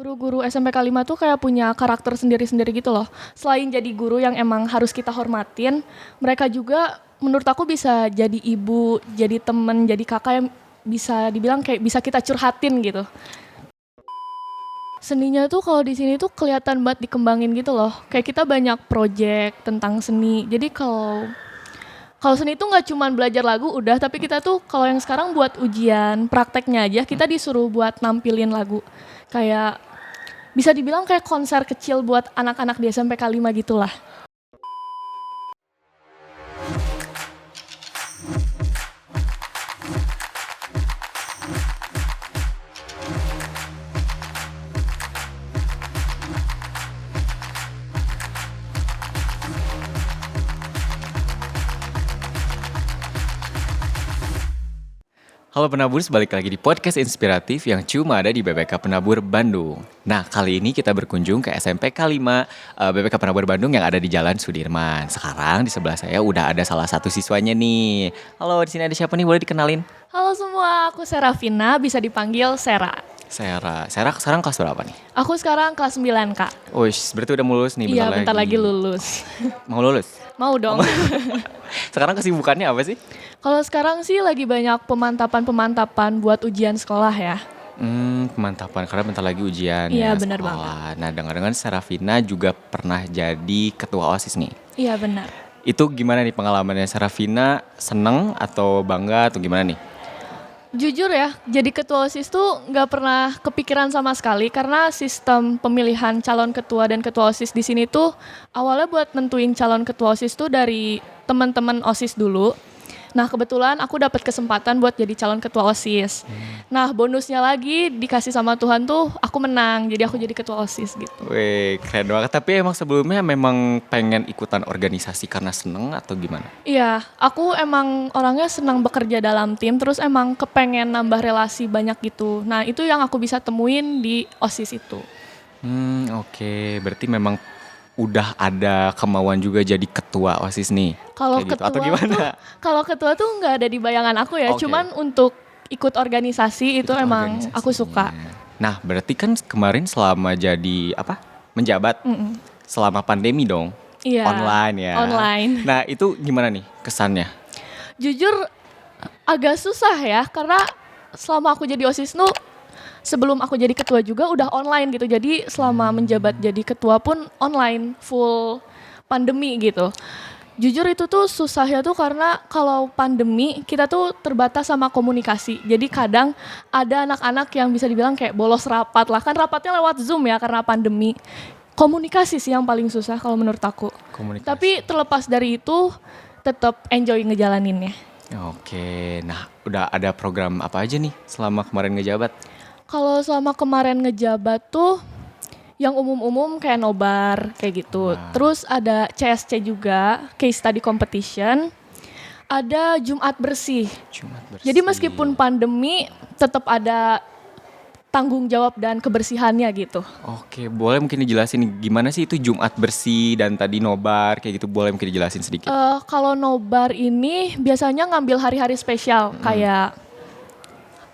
Guru-guru SMPK 5 tuh kayak punya karakter sendiri-sendiri gitu loh. Selain jadi guru yang emang harus kita hormatin, mereka juga menurut aku bisa jadi ibu, jadi temen, jadi kakak yang bisa dibilang kayak bisa kita curhatin gitu. Seninya tuh kalau di sini tuh kelihatan banget dikembangin gitu loh. Kayak kita banyak project tentang seni. Jadi kalau kalau seni itu nggak cuma belajar lagu udah, tapi kita tuh kalau yang sekarang buat ujian prakteknya aja kita disuruh buat nampilin lagu. Kayak bisa dibilang kayak konser kecil buat anak-anak di SMPK 5 gitulah. Halo Penabur, balik lagi di podcast inspiratif yang cuma ada di BPK Penabur Bandung. Nah, kali ini kita berkunjung ke SMPK 5 BPK Penabur Bandung yang ada di Jalan Sudirman. Sekarang di sebelah saya udah ada salah satu siswanya nih. Halo, di sini ada siapa nih? Boleh dikenalin? Halo semua, aku Serafina, bisa dipanggil Sera. Sera sekarang kelas berapa nih? Aku sekarang kelas 9, Kak. Wih, berarti udah lulus nih Iya, bentar lagi lulus. Mau lulus? Mau dong. Sekarang kesibukannya apa sih? Kalau sekarang sih lagi banyak pemantapan buat ujian sekolah ya. Pemantapan, karena bentar lagi ujian Iya, ya benar sekolah. banget. Nah, dengar-dengar Serafina juga pernah jadi ketua OSIS nih. Iya benar. Itu gimana nih pengalamannya Serafina? Seneng atau bangga atau gimana nih? Jujur ya, jadi ketua OSIS tuh nggak pernah kepikiran sama sekali karena sistem pemilihan calon ketua dan ketua OSIS di sini tuh awalnya buat nentuin calon ketua OSIS tuh dari teman-teman OSIS dulu. Nah kebetulan aku dapat kesempatan buat jadi calon ketua OSIS. Nah bonusnya lagi dikasih sama Tuhan tuh aku menang, jadi aku jadi ketua OSIS gitu. Wih, keren banget. Tapi emang sebelumnya memang pengen ikutan organisasi karena seneng atau gimana? Iya, aku emang orangnya senang bekerja dalam tim, terus emang kepengen nambah relasi banyak gitu. Nah itu yang aku bisa temuin di OSIS itu. Oke. Berarti memang udah ada kemauan juga jadi ketua OSIS nih. Kalau Kayak gitu. ketua Atau gimana? tuh, kalau ketua tuh nggak ada di bayangan aku ya. Oke. Cuman untuk ikut organisasi itu Ikut emang aku suka. organisasinya. Nah, berarti kan kemarin selama jadi apa? Menjabat selama pandemi dong. Iya. Online ya. Online. Nah, itu gimana nih kesannya? Jujur agak susah ya karena selama aku jadi OSIS tuh sebelum aku jadi ketua juga udah online gitu. Jadi selama menjabat jadi ketua pun online full pandemi gitu. Jujur itu tuh susahnya tuh karena kalau pandemi kita tuh terbatas sama komunikasi. Jadi kadang ada anak-anak yang bisa dibilang kayak bolos rapat lah. Kan rapatnya lewat Zoom ya karena pandemi. Komunikasi sih yang paling susah kalau menurut aku. Komunikasi. Tapi terlepas dari itu tetap enjoy ngejalaninnya. Oke, nah udah ada program apa aja nih selama kemarin ngejabat? Kalau selama kemarin ngejabat tuh yang umum-umum kayak nobar kayak gitu. Terus ada CSC juga, case study competition. Ada Jumat bersih. Jumat bersih. Jadi meskipun pandemi tetap ada tanggung jawab dan kebersihannya gitu. Oke, boleh mungkin dijelasin gimana sih itu Jumat bersih dan tadi nobar kayak gitu, boleh mungkin dijelasin sedikit? Kalau nobar ini biasanya ngambil hari-hari spesial kayak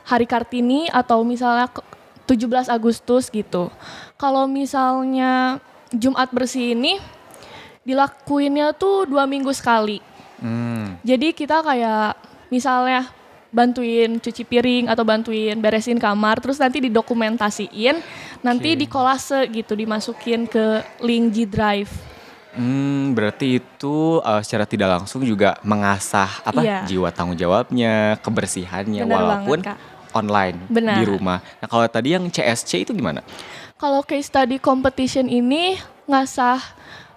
Hari Kartini atau misalnya 17 Agustus gitu. Kalau misalnya Jumat bersih ini dilakuinnya tuh 2 minggu sekali. Jadi kita kayak misalnya bantuin cuci piring atau bantuin beresin kamar, terus nanti didokumentasiin, nanti dikolase gitu, dimasukin ke link G Drive. Berarti itu secara tidak langsung juga mengasah Iya. jiwa tanggung jawabnya, kebersihannya, Benar walaupun banget, Kak. online Benar. di rumah. Nah kalau tadi yang CSC itu gimana? Kalau case study competition ini ngasah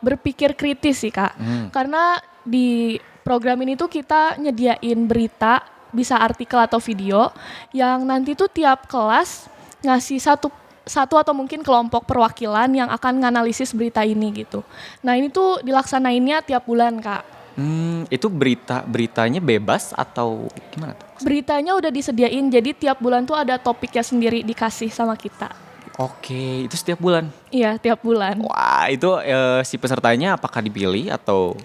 berpikir kritis sih Kak. Karena di program ini tuh kita nyediain berita, bisa artikel atau video, yang nanti tuh tiap kelas ngasih satu atau mungkin kelompok perwakilan yang akan nganalisis berita ini gitu. Nah ini tuh dilaksanainnya tiap bulan Kak. Itu beritanya bebas atau gimana tuh? Beritanya udah disediain, jadi tiap bulan tuh ada topiknya sendiri dikasih sama kita. Oke, itu setiap bulan? Iya, tiap bulan. Wah, itu si pesertanya apakah dipilih atau?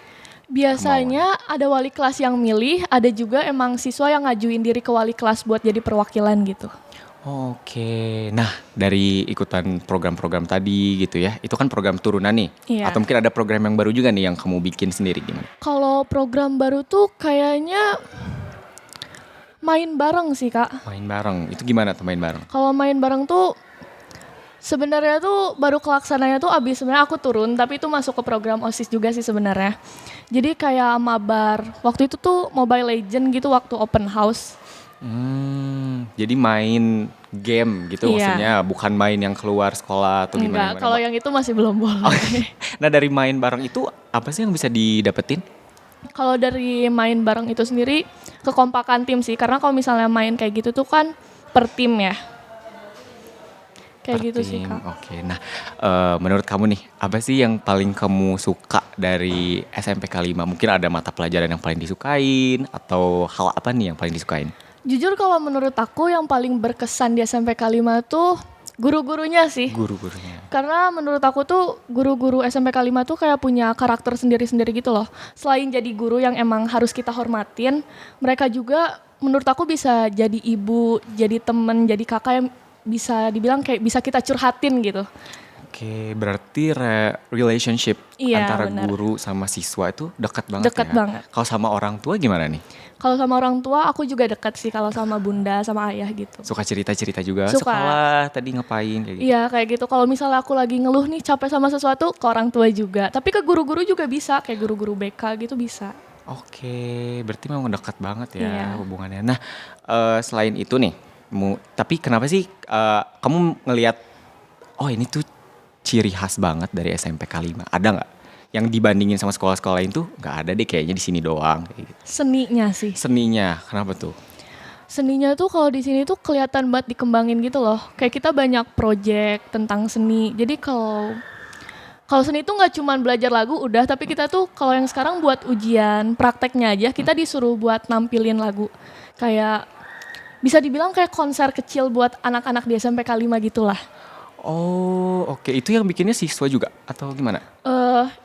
Biasanya ada wali kelas yang milih, ada juga emang siswa yang ngajuin diri ke wali kelas buat jadi perwakilan gitu. Oke, nah dari ikutan program-program tadi gitu ya, itu kan program turunan nih. Iya. Atau mungkin ada program yang baru juga nih yang kamu bikin sendiri gimana? Kalau program baru tuh kayaknya main bareng sih Kak. Main bareng, itu gimana tuh main bareng? Kalau main bareng tuh sebenarnya tuh baru kelaksananya tuh abis sebenarnya aku turun, tapi itu masuk ke program OSIS juga sih sebenarnya. Jadi kayak mabar. Waktu itu tuh Mobile Legend gitu waktu open house. Jadi main game gitu Iya. maksudnya, bukan main yang keluar sekolah atau Enggak, gimana-gimana. kalau yang itu masih belum boleh. Nah dari main bareng itu apa sih yang bisa didapetin? Kalau dari main bareng itu sendiri kekompakan tim sih, karena kalau misalnya main kayak gitu tuh kan per tim ya. Kayak Per gitu sih tim, Kak. Oke, nah menurut kamu nih, apa sih yang paling kamu suka dari SMPK 5? Mungkin ada mata pelajaran yang paling disukain atau hal apa nih yang paling disukain? Jujur kalau menurut aku yang paling berkesan di SMPK 5 tuh guru-gurunya sih. Guru-gurunya. Karena menurut aku tuh guru-guru SMPK 5 tuh kayak punya karakter sendiri-sendiri gitu loh. Selain jadi guru yang emang harus kita hormatin, mereka juga menurut aku bisa jadi ibu, jadi temen, jadi kakak yang bisa dibilang kayak bisa kita curhatin gitu. Oke, berarti relationship Iya, antara benar. guru sama siswa itu dekat banget Dekat ya? banget. Kalau sama orang tua gimana nih? Kalau sama orang tua aku juga dekat sih kalau sama bunda, sama ayah gitu. Suka cerita-cerita juga? Suka. Sekolah tadi ngapain kayak gitu? Iya kayak gitu. Kalau misalnya aku lagi ngeluh nih capek sama sesuatu ke orang tua juga. Tapi ke guru-guru juga bisa, kayak guru-guru BK gitu bisa. Oke, berarti memang dekat banget ya Iya. hubungannya. Nah, selain itu nih, tapi kenapa sih kamu ngelihat, oh ini tuh ciri khas banget dari SMPK 5? Ada nggak? Yang dibandingin sama sekolah-sekolah lain tuh nggak ada deh kayaknya di sini doang kayak gitu. Seninya sih. Seninya, kenapa tuh? Seninya tuh kalau di sini tuh kelihatan banget dikembangin gitu loh. Kayak kita banyak project tentang seni. Jadi kalau seni tuh nggak cuma belajar lagu udah, tapi kita tuh kalau yang sekarang buat ujian prakteknya aja kita disuruh buat nampilin lagu. Kayak bisa dibilang kayak konser kecil buat anak-anak di SMPK 5 gitulah. Oh, oke. Itu yang bikinnya siswa juga atau gimana?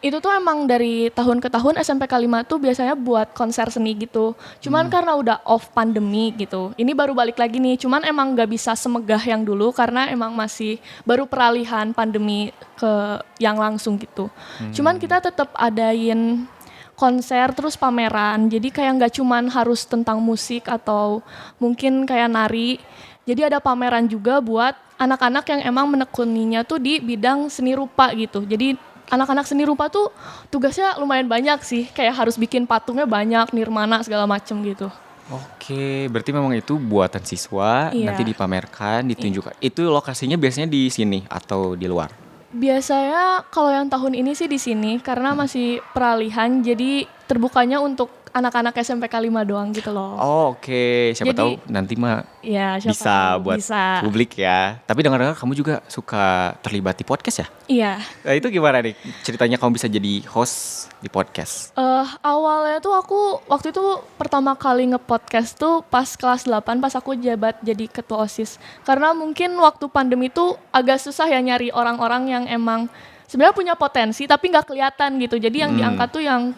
Itu tuh emang dari tahun ke tahun SMPK 5 tuh biasanya buat konser seni gitu. Cuman karena udah off pandemi gitu. Ini baru balik lagi nih. Cuman emang nggak bisa semegah yang dulu karena emang masih baru peralihan pandemi ke yang langsung gitu. Cuman kita tetap adain konser terus pameran. Jadi kayak nggak cuman harus tentang musik atau mungkin kayak nari. Jadi ada pameran juga buat anak-anak yang emang menekuninya tuh di bidang seni rupa gitu. Jadi anak-anak seni rupa tuh tugasnya lumayan banyak sih. Kayak harus bikin patungnya banyak, nirmana segala macem gitu. Oke, berarti memang itu buatan siswa, Iya. nanti dipamerkan, ditunjukkan. Itu lokasinya biasanya di sini atau di luar? Biasanya kalau yang tahun ini sih di sini karena masih peralihan jadi terbukanya untuk anak-anak SMPK 5 doang gitu loh. Oh, oke. Siapa Jadi- tahu nanti mah Ya, siapa bisa tahu, buat bisa. publik ya. Tapi dengar-dengar kamu juga suka terlibat di podcast ya? Iya. Nah, itu gimana nih ceritanya kamu bisa jadi host di podcast? Awalnya tuh aku waktu itu pertama kali nge-podcast tuh pas kelas 8 pas aku jabat jadi ketua OSIS. Karena mungkin waktu pandemi tuh agak susah ya nyari orang-orang yang emang sebenarnya punya potensi tapi nggak kelihatan gitu. Jadi yang diangkat tuh yang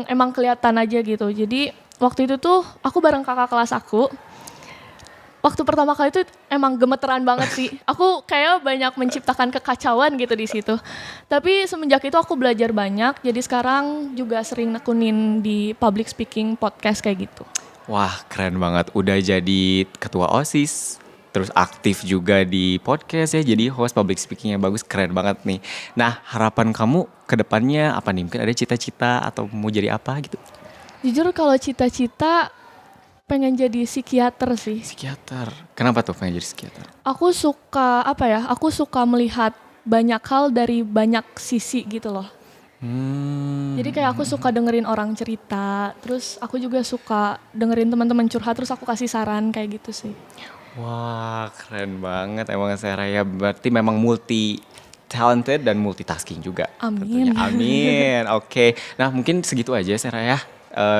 emang kelihatan aja gitu. Jadi waktu itu tuh aku bareng kakak kelas aku. Waktu pertama kali itu emang gemeteran banget sih. Aku kayak banyak menciptakan kekacauan gitu di situ. Tapi semenjak itu aku belajar banyak. Jadi sekarang juga sering nekunin di public speaking podcast kayak gitu. Wah, keren banget. Udah jadi ketua OSIS, terus aktif juga di podcast ya. Jadi host public speaking yang bagus, keren banget nih. Nah, harapan kamu ke depannya apa nih? Mungkin ada cita-cita atau mau jadi apa gitu? Jujur kalau cita-cita pengen jadi psikiater sih. Psikiater. Kenapa tuh pengen jadi psikiater? Aku suka Aku suka melihat banyak hal dari banyak sisi gitu loh. Jadi kayak aku suka dengerin orang cerita, terus aku juga suka dengerin teman-teman curhat, terus aku kasih saran kayak gitu sih. Wah, keren banget emang Seraya. Berarti memang multi talented dan multitasking juga. Amin. Tentunya. Amin. Oke. Nah, mungkin segitu aja Seraya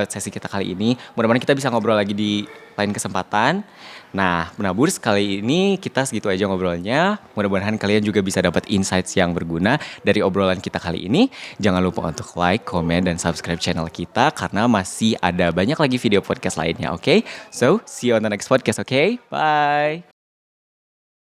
sesi kita kali ini. Mudah-mudahan kita bisa ngobrol lagi di lain kesempatan. Nah, Penaburs kali ini kita segitu aja ngobrolnya. Mudah-mudahan kalian juga bisa dapat insights yang berguna dari obrolan kita kali ini. Jangan lupa untuk like, comment, dan subscribe channel kita karena masih ada banyak lagi video podcast lainnya, oke? So, see you on the next podcast, oke? Bye!